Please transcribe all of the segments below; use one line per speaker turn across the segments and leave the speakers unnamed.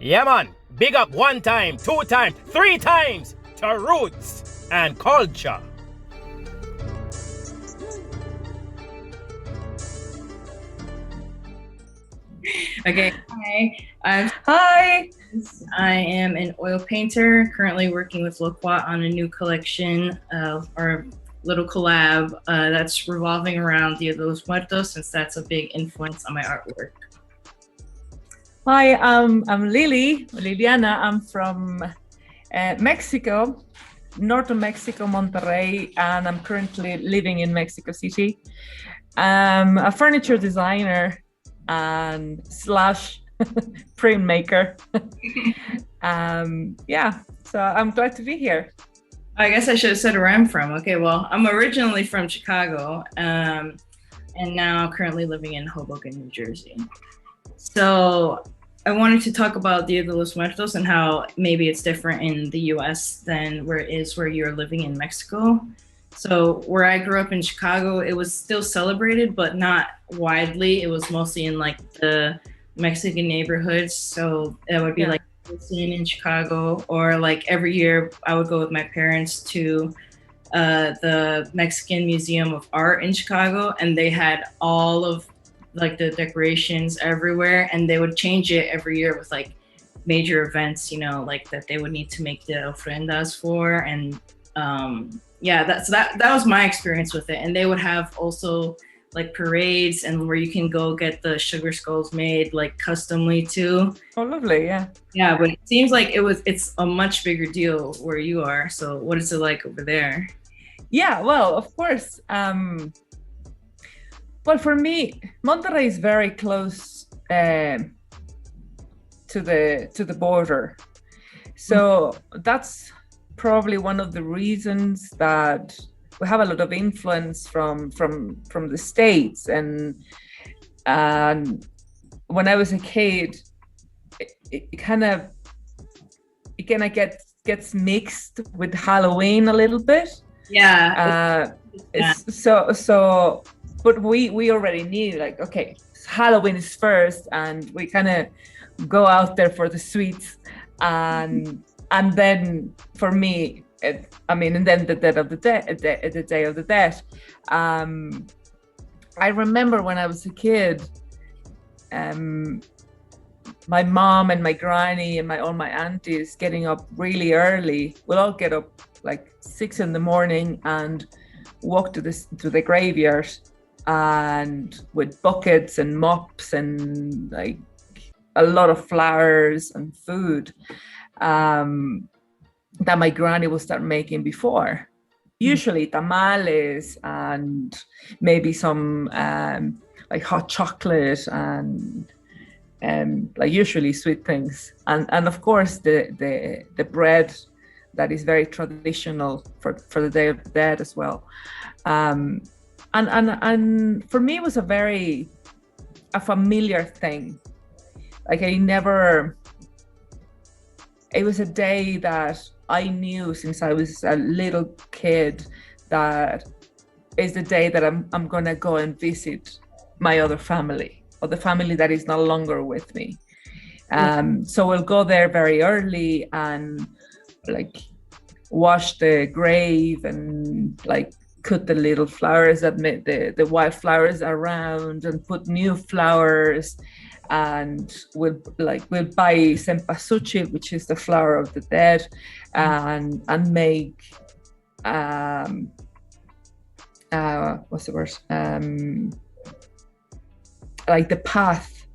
Yeah, man. Big up 1 time, 2 times, 3 times to roots and culture.
Okay.
Hi.
I am an oil painter, currently working with Loquat on a new collection of our little collab that's revolving around Dia de los Muertos, since that's a big influence on my artwork.
Hi, I'm Liliana. I'm from Mexico, northern Mexico, Monterrey, and I'm currently living in Mexico City. I'm a furniture designer and slash printmaker. Yeah, so I'm glad to be here.
I guess I should have said where I'm from. Okay, well, I'm originally from Chicago, and now currently living in Hoboken, New Jersey. So I wanted to talk about Dia de los Muertos and how maybe it's different in the US than where it is where you're living in Mexico. So where I grew up in Chicago, it was still celebrated, but not widely. It was mostly in like the Mexican neighborhoods. So it would be like in Chicago, or like every year I would go with my parents to the Mexican Museum of Art in Chicago, and they had all of like the decorations everywhere, and they would change it every year with like major events, you know, like that they would need to make the ofrendas for. And yeah, that was my experience with it. And they would have also like parades, and where you can go get the sugar skulls made like customly too.
Oh, lovely. Yeah.
Yeah, but it seems like it's a much bigger deal where you are. So what is it like over there?
Yeah, well, of course. Well, for me, Monterrey is very close to the border, so that's probably one of the reasons that we have a lot of influence from the States. And when I was a kid, it kind of gets mixed with Halloween a little bit.
Yeah.
So. But we already knew, like, okay, Halloween is first, and we kind of go out there for the sweets, and then for me, and then the Day of the Dead. I remember when I was a kid, my mom and my granny and all my aunties getting up really early. We'll all get up like 6 a.m. and walk to the graveyard, and with buckets and mops and like a lot of flowers and food that my granny will start making before. Usually tamales and maybe some like hot chocolate and like usually sweet things, and of course the bread that is very traditional for the Day of the Dead as well. And for me, it was a familiar thing. Like it was a day that I knew since I was a little kid that is the day that I'm gonna go and visit my other family, or the family that is no longer with me. So we'll go there very early and like wash the grave and like cut the little flowers that made the white flowers around and put new flowers, and we'll buy cempasúchil, which is the flower of the dead, and make what's the word, like the path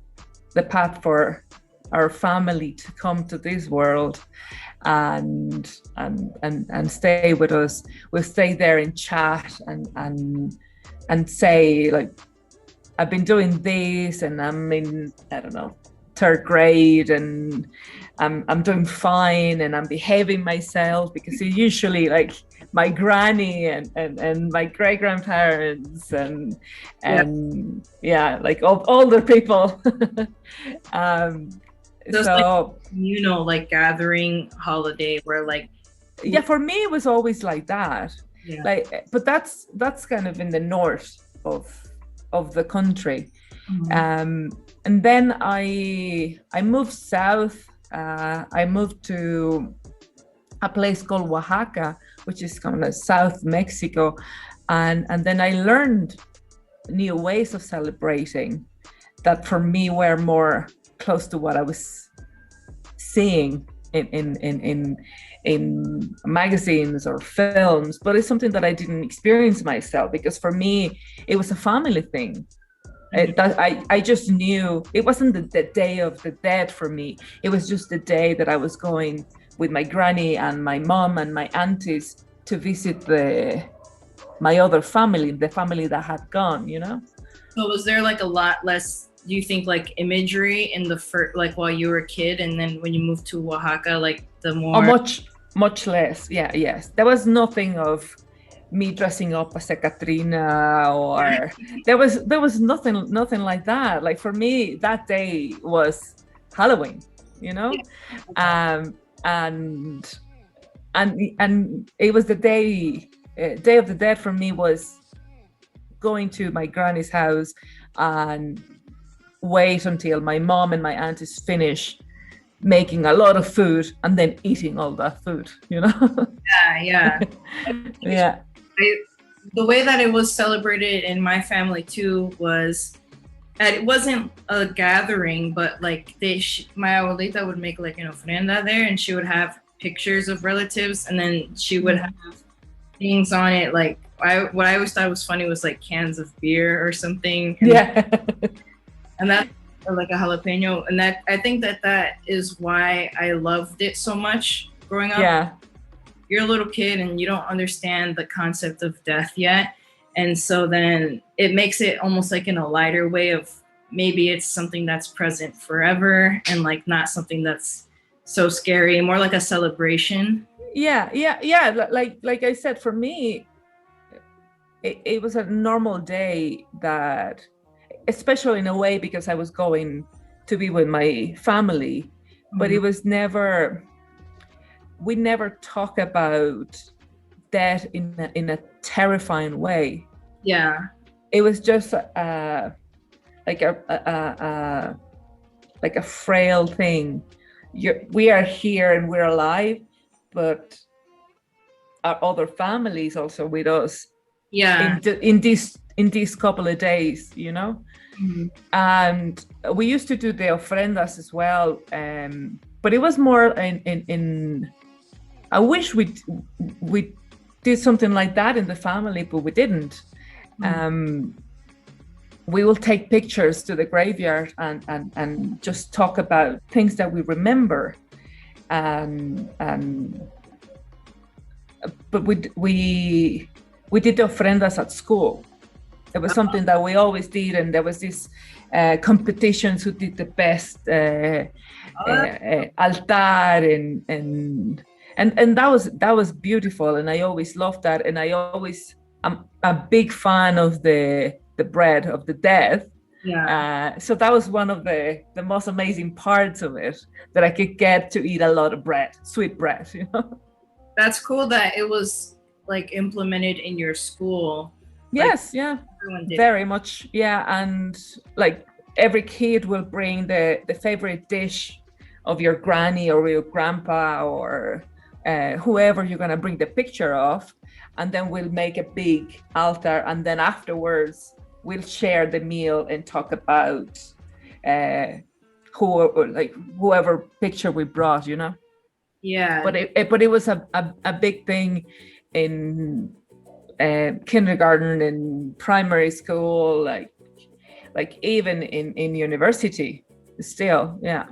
for our family to come to this world and stay with us. We'll stay there and chat and say, like, I've been doing this and I'm in, I don't know, 3rd grade, and I'm doing fine and I'm behaving myself, because usually like my granny and my great grandparents and like older people.
So it's like, like gathering holiday where like.
Yeah, for me it was always like that.
Yeah.
Like, but that's kind of in the north of the country.
Mm-hmm.
And then I moved south I moved to a place called Oaxaca, which is kind of South Mexico, and then I learned new ways of celebrating that for me were more close to what I was seeing in magazines or films, but it's something that I didn't experience myself, because for me it was a family thing. I just knew it wasn't the Day of the Dead for me. It was just the day that I was going with my granny and my mom and my aunties to visit my other family, the family that had gone, you know?
So was there like a lot less, do you think, like imagery in the first, like while you were a kid, and then when you moved to Oaxaca, like the more?
Oh, much less. Yeah, yes. There was nothing of me dressing up as a Katrina, or there was nothing like that. Like for me, that day was Halloween, you know? And it was the Day of the Dead for me was going to my granny's house and wait until my mom and my aunties finish making a lot of food and then eating all that food, you know?
Yeah.
Yeah.
The way that it was celebrated in my family too was, it wasn't a gathering, but like my abuelita would make like an ofrenda there, and she would have pictures of relatives, and then she would have things on it, like what I always thought was funny was like cans of beer or something. And that, or like a jalapeno, and that, I think that is why I loved it so much growing up.
Yeah.
You're a little kid and you don't understand the concept of death yet, and so then it makes it almost like in a lighter way of, maybe it's something that's present forever and like not something that's so scary, more like a celebration.
Yeah. Like I said, for me, it was a normal day, that, especially in a way because I was going to be with my family, but it was never, we never talk about death in a terrifying way.
Yeah.
It was just like a frail thing. We are here and we're alive, but our other families also with us.
Yeah.
In these couple of days, you know. And we used to do the ofrendas as well, but it was more in I wish we did something like that in the family, but we didn't. We will take pictures to the graveyard and just talk about things that we remember, but we did the ofrendas at school. It was something that we always did, and there was this competitions who did the best altar, and that was beautiful, and I always loved that, and I'm a big fan of the bread of the dead.
Yeah.
So that was one of the most amazing parts of it, that I could get to eat a lot of bread, sweet bread, you know.
That's cool that it was like implemented in your school.
Yes, yeah, very much, yeah. And like every kid will bring the favorite dish of your granny or your grandpa or whoever you're gonna bring the picture of, and then we'll make a big altar, and then afterwards we'll share the meal and talk about whoever picture we brought, you know.
Yeah.
But it was a big thing in kindergarten and primary school, like even in university still. Yeah.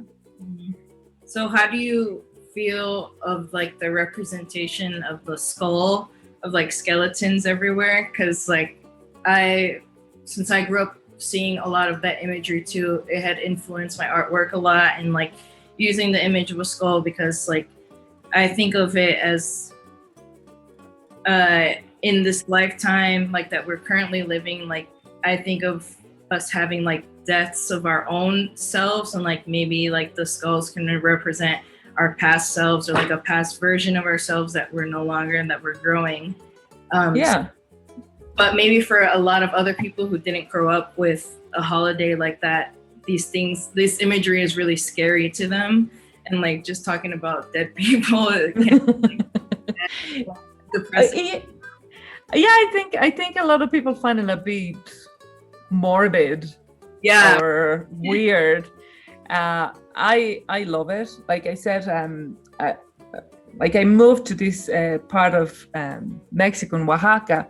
So how do you feel of like the representation of the skull, of like skeletons everywhere? Because like since I grew up seeing a lot of that imagery too, it had influenced my artwork a lot, and like using the image of a skull, because like I think of it as in this lifetime like that we're currently living, like I think of us having like deaths of our own selves, and like maybe like the skulls can represent our past selves, or like a past version of ourselves that we're no longer and that we're growing. But maybe for a lot of other people who didn't grow up with a holiday like that, this imagery is really scary to them. and like just talking about dead people. It can be, like, depressing.
I think a lot of people find it a bit morbid
Yeah.
or weird. I love it. Like I said, like I moved to this part of Mexico, in Oaxaca,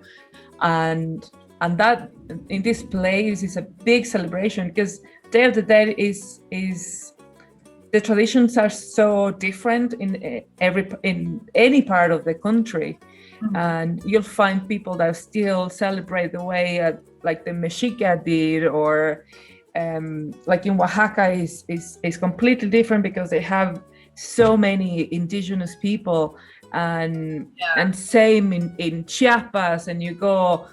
and that in this place is a big celebration because Day of the Dead is the traditions are so different in any part of the country, and you'll find people that still celebrate the way like the Mexica did, or like in Oaxaca is completely different because they have so many indigenous people, and same in Chiapas, and you go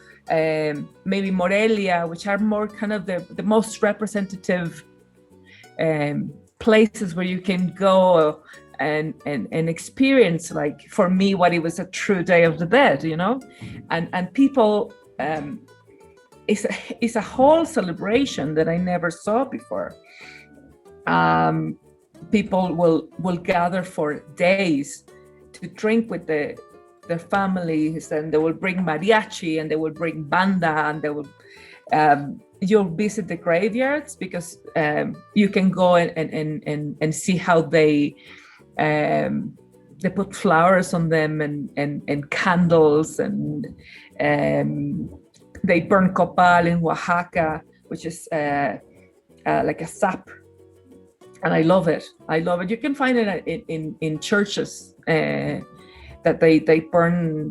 maybe Morelia, which are more kind of the most representative places where you can go and experience, like for me, what it was a true Day of the Dead, you know, and people it's a whole celebration that I never saw before. People will gather for days to drink with their families, and they will bring mariachi, and they will bring banda, and they will you'll visit the graveyards because you can go and see how they put flowers on them and candles, and they burn copal in Oaxaca, which is like a sap. And I love it. You can find it in churches that they burn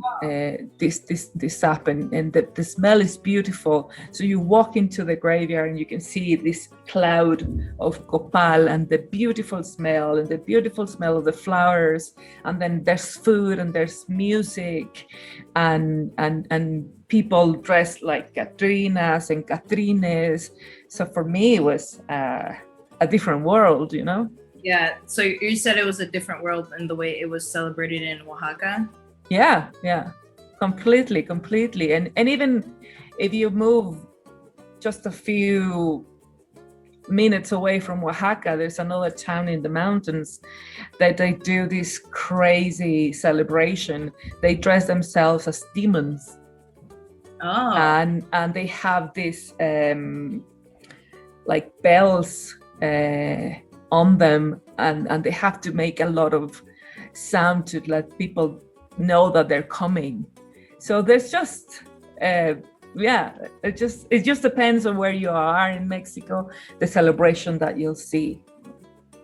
this sap, and the smell is beautiful. So you walk into the graveyard and you can see this cloud of copal and the beautiful smell of the flowers. And then there's food and there's music, and people dressed like Catrinas and Catrines. So for me, it was a different world, you know?
Yeah. So you said it was a different world in the way it was celebrated in Oaxaca?
Yeah. Completely. And even if you move just a few minutes away from Oaxaca, there's another town in the mountains that they do this crazy celebration. They dress themselves as demons.
Oh.
And they have this like bells on them, and they have to make a lot of sound to let people know that they're coming. So there's just it just depends on where you are in Mexico, the celebration that you'll see.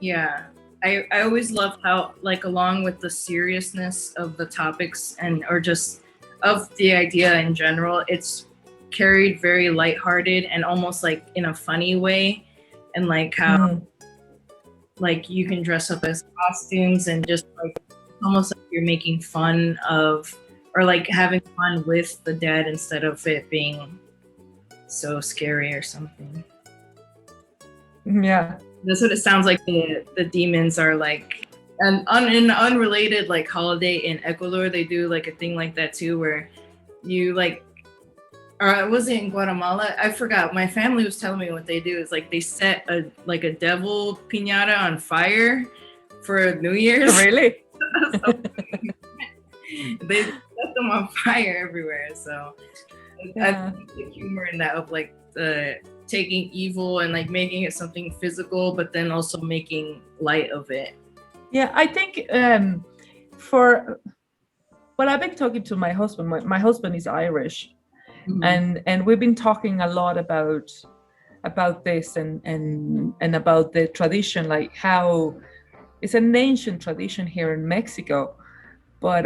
Yeah, I always love how, like, along with the seriousness of the topics or just of the idea in general, it's carried very lighthearted and almost like in a funny way, and like how like you can dress up as costumes and just like almost like you're making fun of, or like having fun with the dead instead of it being so scary or something.
Yeah,
that's what it sounds like. The demons are like, and in unrelated like holiday in Ecuador, they do like a thing like that too, where you like, or was it in Guatemala? I forgot. My family was telling me what they do is like they set a devil piñata on fire for New Year's.
Really?
They set them on fire everywhere. So I think the humor in that of like taking evil and like making it something physical, but then also making light of it.
Yeah, I think I've been talking to my husband. My husband is Irish. Mm-hmm. And we've been talking a lot about this and about the tradition, like how it's an ancient tradition here in Mexico, but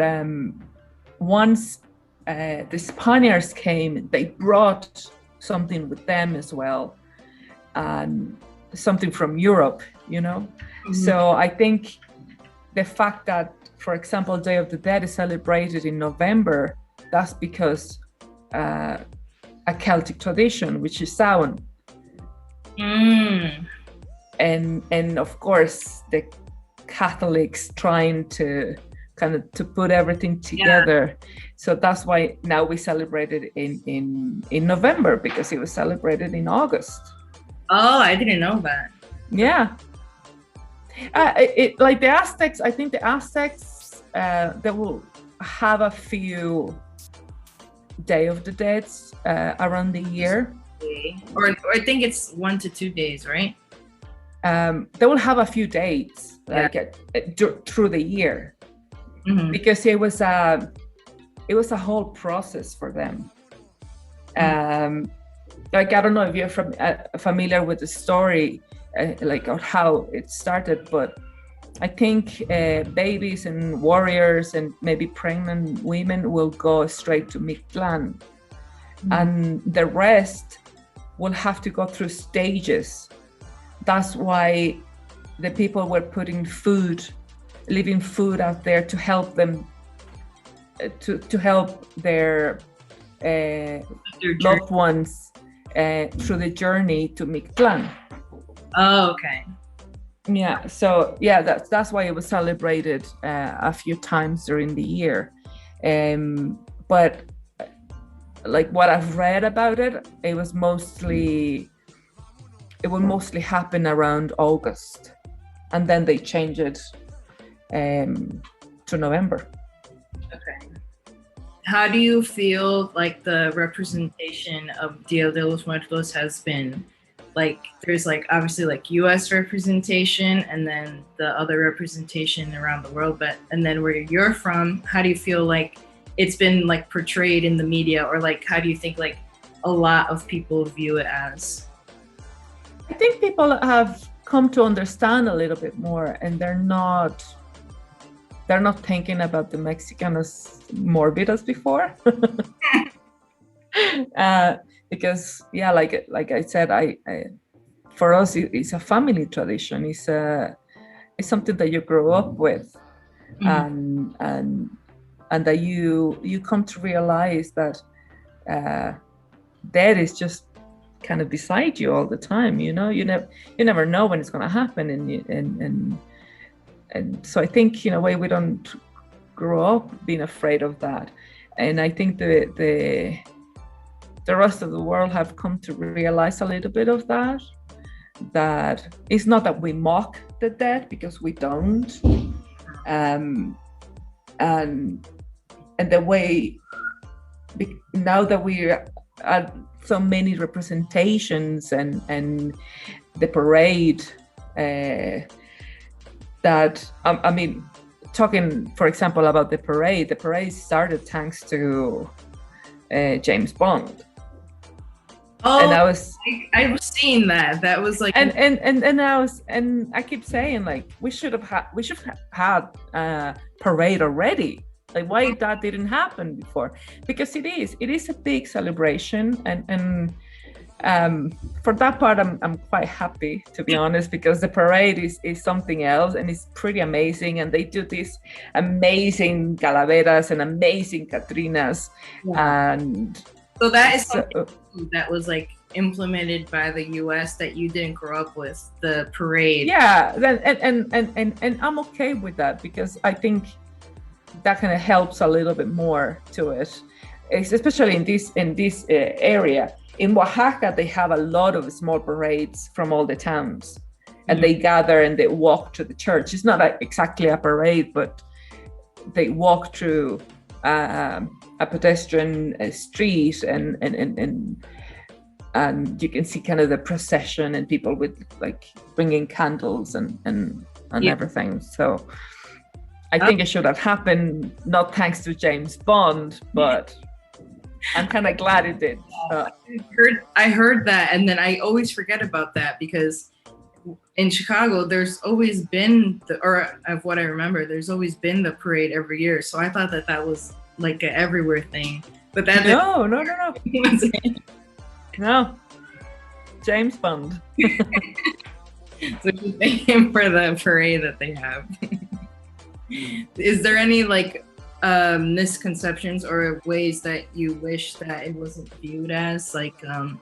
once the Spaniards came, they brought something with them as well, and something from Europe, you know. Mm-hmm. So I think the fact that, for example, Day of the Dead is celebrated in November, that's because a Celtic tradition, which is Samhain. And of course the Catholics trying to kind of to put everything together. Yeah. So that's why now we celebrate it in November, because it was celebrated in August.
Oh, I didn't know that.
Yeah. Like the Aztecs, I think the Aztecs, they will have a few Day of the Deads around the year.
Or I think it's 1 to 2 days, right?
They will have a few dates like through the year, because it was a whole process for them. Like, I don't know if you're familiar with the story, like, or how it started, but I think babies and warriors and maybe pregnant women will go straight to Mictlan, and the rest will have to go through stages. That's why the people were putting leaving food out there to help them, to help their loved ones through the journey to Mictlan.
Oh, okay.
Yeah, so yeah, that's why it was celebrated a few times during the year. But like what I've read about it, it will mostly happen around August, and then they change it to November.
Okay. How do you feel like the representation of Dia de los Muertos has been? Like, there's like obviously like U.S. representation, and then the other representation around the world. And then where you're from, how do you feel like it's been like portrayed in the media, or like how do you think like a lot of people view it as?
I think people have come to understand a little bit more, and they're not thinking about the Mexican as morbid as before. Because like I said, I for us it's a family tradition. It's something that you grow up with, and that you come to realize that death is just kind of beside you all the time. You never know when it's going to happen, and so I think in a way we don't grow up being afraid of that, and I think the rest of the world have come to realize a little bit of that it's not that we mock the dead, because we don't, and the way now that we are so many representations and the parade, that I mean, talking for example about the parade started thanks to James Bond.
Oh,
and I
was seeing that. That was like,
and I keep saying, like, we should have had a parade already. Like, why that didn't happen before? Because it is a big celebration, and for that part I'm quite happy, to be honest, because the parade is something else, and it's pretty amazing, and they do these amazing calaveras and amazing Catrinas, and
so that is something that was like implemented by the US that you didn't grow up with, the parade.
Yeah, and I'm okay with that, because I think that kind of helps a little bit more to it, especially in this area. In Oaxaca, they have a lot of small parades from all the towns, and they gather and they walk to the church. It's not exactly a parade, but they walk through a pedestrian street, and you can see kind of the procession and people with like bringing candles and everything. So I think it should have happened, not thanks to James Bond, but I'm kind of glad it did.
I heard that, and then I always forget about that, because in Chicago there's always been or of what I remember, there's always been the parade every year. So I thought that was like an everywhere thing, but that
no. No, James Bond.
So just thank him for the parade that they have. Is there any like misconceptions or ways that you wish that it wasn't viewed as, like some,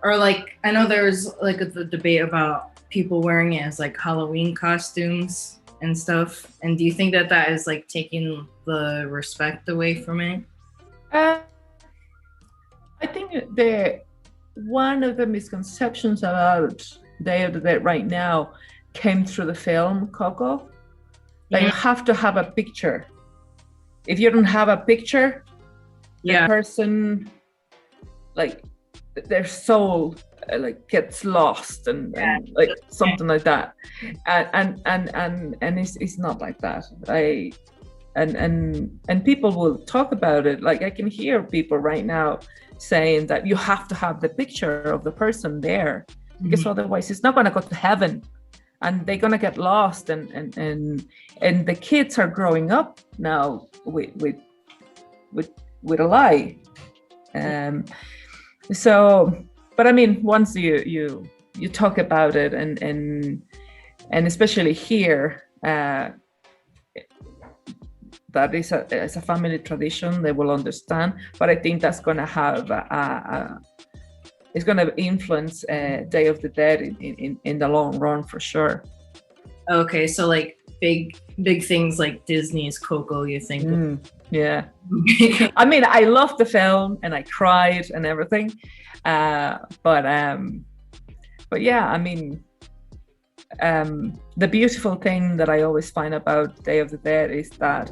or like, I know there's like the debate about people wearing it as like Halloween costumes and stuff, and do you think that is like taking the respect away from it?
I think one of the misconceptions about Day of the Dead right now came through the film Coco. That
Yeah.
you have to have a picture. If you don't have a picture, the person, like, their soul like gets lost and like something like that, and it's not like that. And people will talk about it. Like I can hear people right now saying that you have to have the picture of the person there, because otherwise it's not going to go to heaven, and they're going to get lost. And the kids are growing up now with a lie. So, but I mean, once you talk about it, and especially here, that is a family tradition, they will understand. But I think that's going to have it's going to influence Day of the Dead in the long run for sure.
Okay, so like big things like Disney's Coco, you think?
Yeah. I mean, I loved the film and I cried and everything, but yeah, I mean, the beautiful thing that I always find about Day of the Dead is that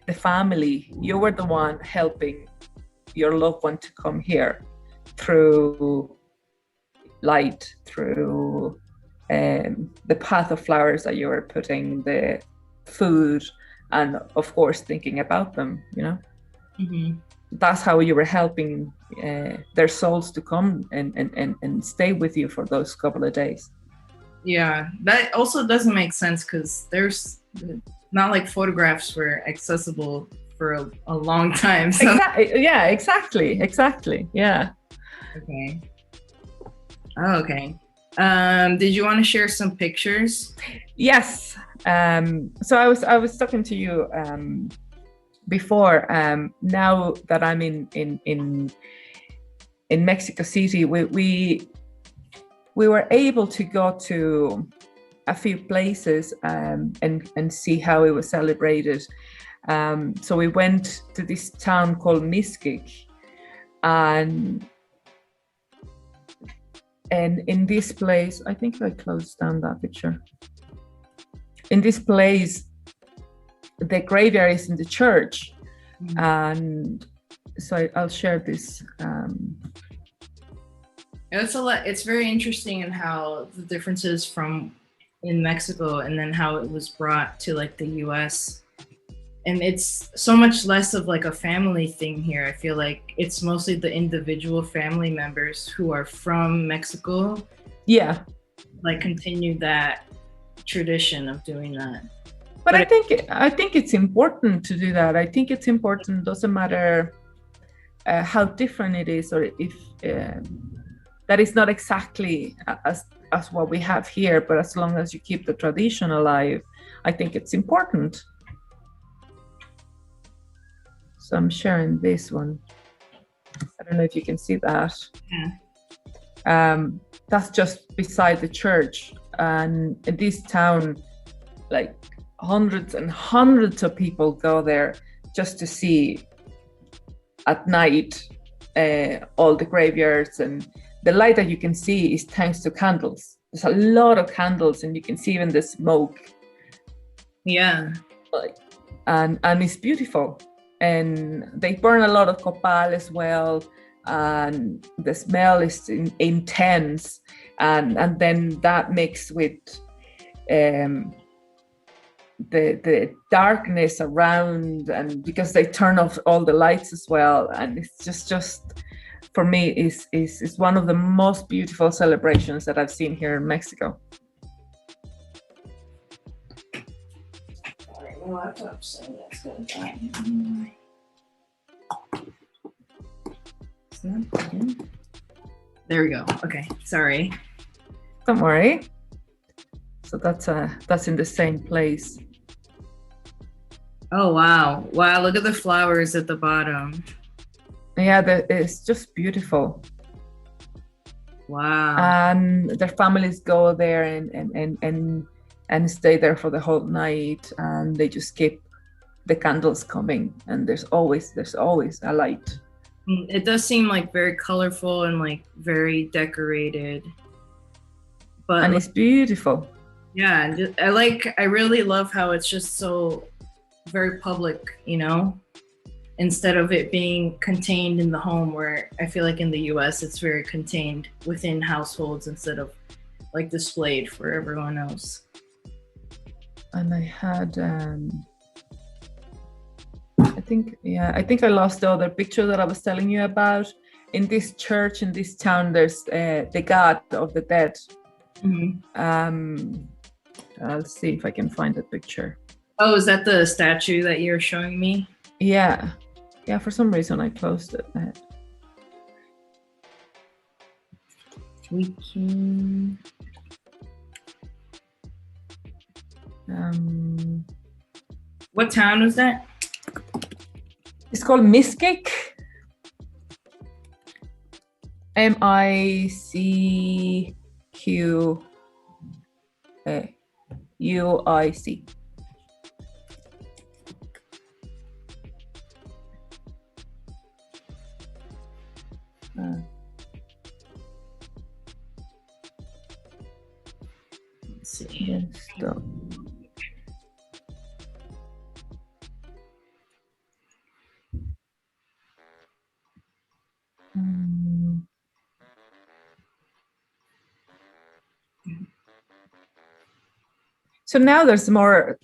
the family, you were the one helping your loved one to come here through light, through the path of flowers that you were putting, the food, and of course thinking about them, you know. That's how you were helping their souls to come and stay with you for those couple of days.
Yeah, that also doesn't make sense, because there's not like photographs were accessible for a long time. So.
Exactly. Yeah.
Okay. Oh, okay. Did you want to share some pictures?
Yes. So I was talking to you before. Now that I'm in Mexico City, we were able to go to a few places and see how it was celebrated. So we went to this town called Mixquic, and in this place, I think I closed down that picture. In this place, the graveyard is in the church, and so I'll share this.
It's very interesting in how the differences from in Mexico and then how it was brought to like the US. And it's so much less of like a family thing here. I feel like it's mostly the individual family members who are from Mexico.
Yeah.
Like continue that tradition of doing that.
But I think it's important to do that. I think it's important, doesn't matter how different it is, or if that is not exactly as what we have here, but as long as you keep the tradition alive, I think it's important. So I'm sharing this one. I don't know if you can see that.
Yeah.
That's just beside the church. And in this town, like hundreds and hundreds of people go there just to see at night all the graveyards, and the light that you can see is thanks to candles. There's a lot of candles, and you can see even the smoke.
Yeah.
And it's beautiful. And they burn a lot of copal as well, and the smell is intense. And then that mixed with the darkness around, and because they turn off all the lights as well, and it's just for me is one of the most beautiful celebrations that I've seen here in Mexico.
All right, my laptop's saying that's gonna die. There we go. Okay, sorry.
Don't worry. So that's in the same place.
Oh wow! Wow! Look at the flowers at the bottom.
Yeah, it's just beautiful.
Wow.
And their families go there and stay there for the whole night, and they just keep the candles coming, and there's always a light.
It does seem like very colorful and like very decorated, But
And it's beautiful.
yeah, I really love how it's just so very public, you know, instead of it being contained in the home, where I feel like in the US it's very contained within households instead of like displayed for everyone else.
And I had I think I lost the other picture that I was telling you about. In this church in this town, there's the God of the Dead.
Mm-hmm.
I'll see if I can find that picture.
Oh, is that the statue that you're showing me?
Yeah, for some reason I closed it.
We can. What town was that?
It's called Miskik. MICQUIC.
Let's see.
Yes, stop. So now there's more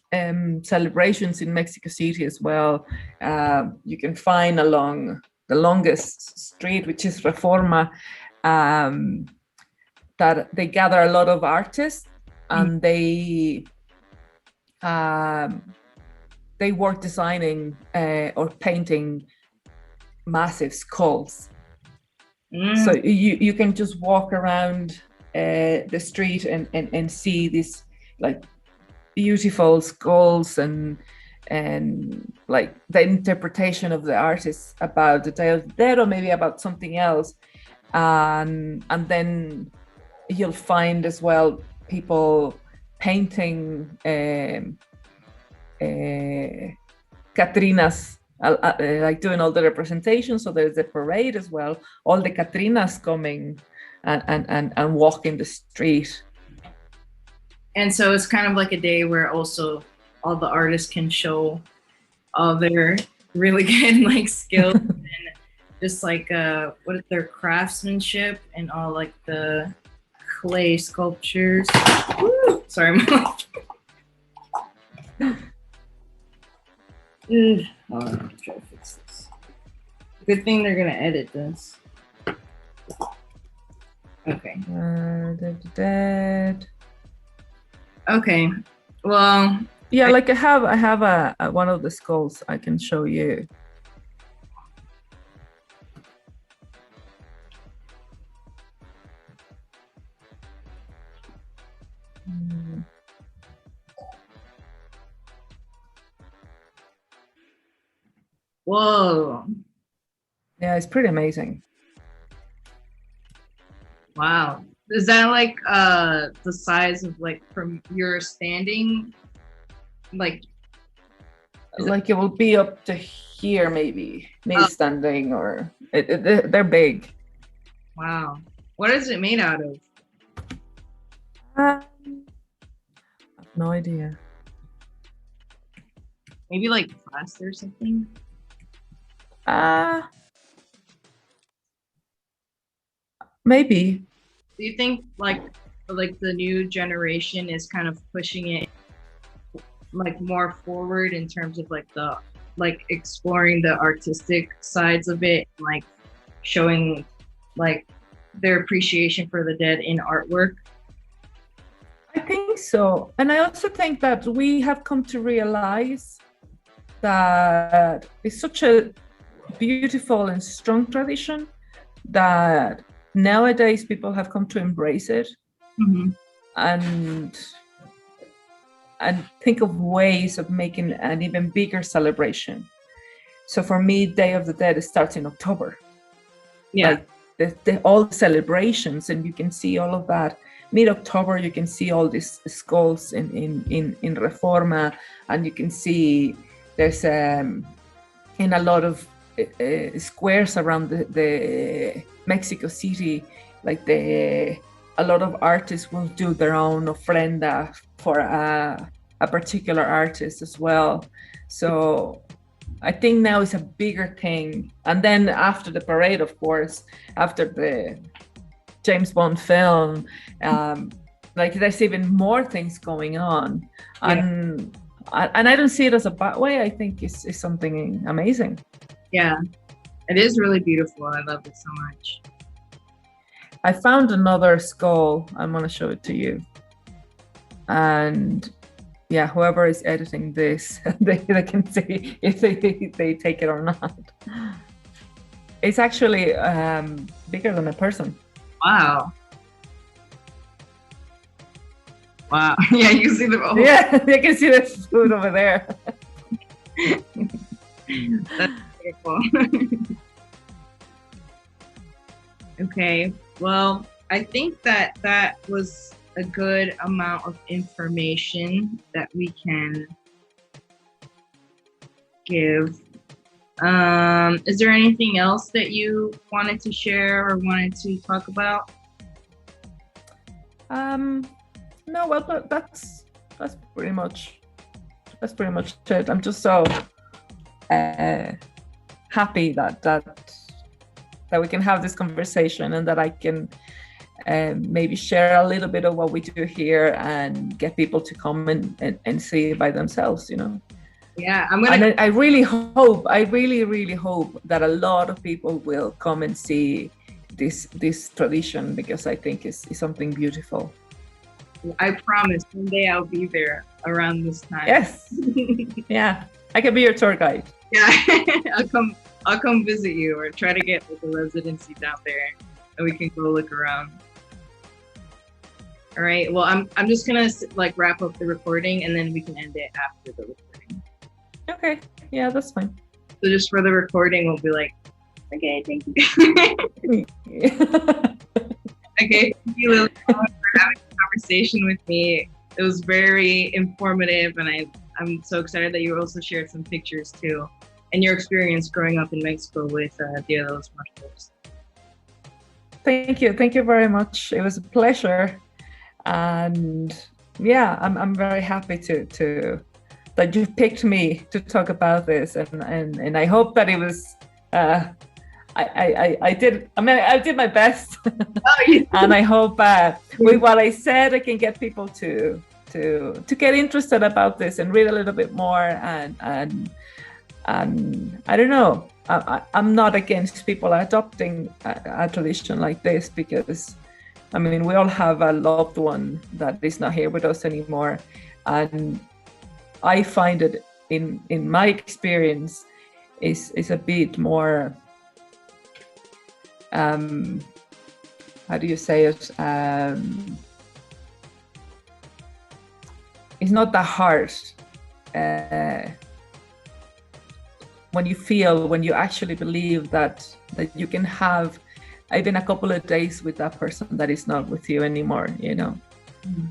celebrations in Mexico City as well. You can find along the longest street, which is Reforma, that they gather a lot of artists and they work designing or painting massive skulls. So you can just walk around the street and see these like beautiful skulls and like the interpretation of the artists about the Day of the Dead or maybe about something else, and then you'll find as well people painting Catrinas, like doing all the representations. So there's the parade as well, all the Catrinas coming and walking the street.
And so it's kind of like a day where also all the artists can show all their really good like skills and just like what is their craftsmanship and all like the clay sculptures. Woo! Sorry, Mom. Hold on, I'm trying to fix this. Good thing they're gonna edit this. Okay.
Dead.
Okay. Well.
Yeah, like I have a one of the skulls I can show you.
Whoa.
Yeah, it's pretty amazing.
Wow. Is that like the size of like from your standing? Like
it will be up to here, maybe standing, or they're big.
Wow. What is it made out of?
I have no idea.
Maybe like plastic or something?
Maybe.
Do you think like the new generation is kind of pushing it like more forward in terms of like the exploring the artistic sides of it, like showing like their appreciation for the dead in artwork?
I think so. And I also think that we have come to realize that it's such a beautiful and strong tradition that nowadays people have come to embrace it.
Mm-hmm.
and think of ways of making an even bigger celebration. So for me, Day of the Dead starts in October.
Yeah.
Like all the celebrations, and you can see all of that. Mid-October, you can see all these skulls in Reforma, and you can see there's in a lot of squares around the Mexico City, like the a lot of artists will do their own ofrenda for a particular artist as well. So I think now it's a bigger thing. And then after the parade, of course, after the James Bond film, like there's even more things going on. And I don't see it as a bad way. I think it's something amazing.
Yeah, it is really beautiful. I love it so much.
I found another skull. I'm gonna show it to you. And yeah, whoever is editing this, they can see if they take it or not. It's actually bigger than a person.
Wow. Wow. Yeah, you can see the whole.
Yeah, you can see the food over there.
That's beautiful. Okay. Well, I think that was a good amount of information that we can give. Is there anything else that you wanted to share or wanted to talk about?
No, well, that's pretty much it. I'm just so happy that we can have this conversation and that I can maybe share a little bit of what we do here and get people to come and see it by themselves, you know.
Yeah,
And I really hope, I really hope that a lot of people will come and see this tradition, because I think it's something beautiful.
I promise one day I'll be there around this time.
Yes. Yeah, I can be your tour guide.
Yeah, I'll come visit you or try to get like a residency down there and we can go look around. All right. Well, I'm just gonna like wrap up the recording and then we can end it after the recording.
Okay. Yeah, that's fine.
So just for the recording, we'll be like, okay, thank you. Okay, thank you, Liliana, for having a conversation with me. It was very informative, and I'm so excited that you also shared some pictures too, and your experience growing up in Mexico with Dia de los Muertos.
Thank you very much. It was a pleasure, and yeah, I'm very happy to that you picked me to talk about this, and I hope that it was. I did my best. And I hope with what I said, I can get people to get interested about this and read a little bit more, and I don't know, I'm not against people adopting a tradition like this, because I mean, we all have a loved one that is not here with us anymore, and I find it in my experience is a bit more how do you say it? It's not that hard when you actually believe that you can have even a couple of days with that person that is not with you anymore, you know.
Mm-hmm.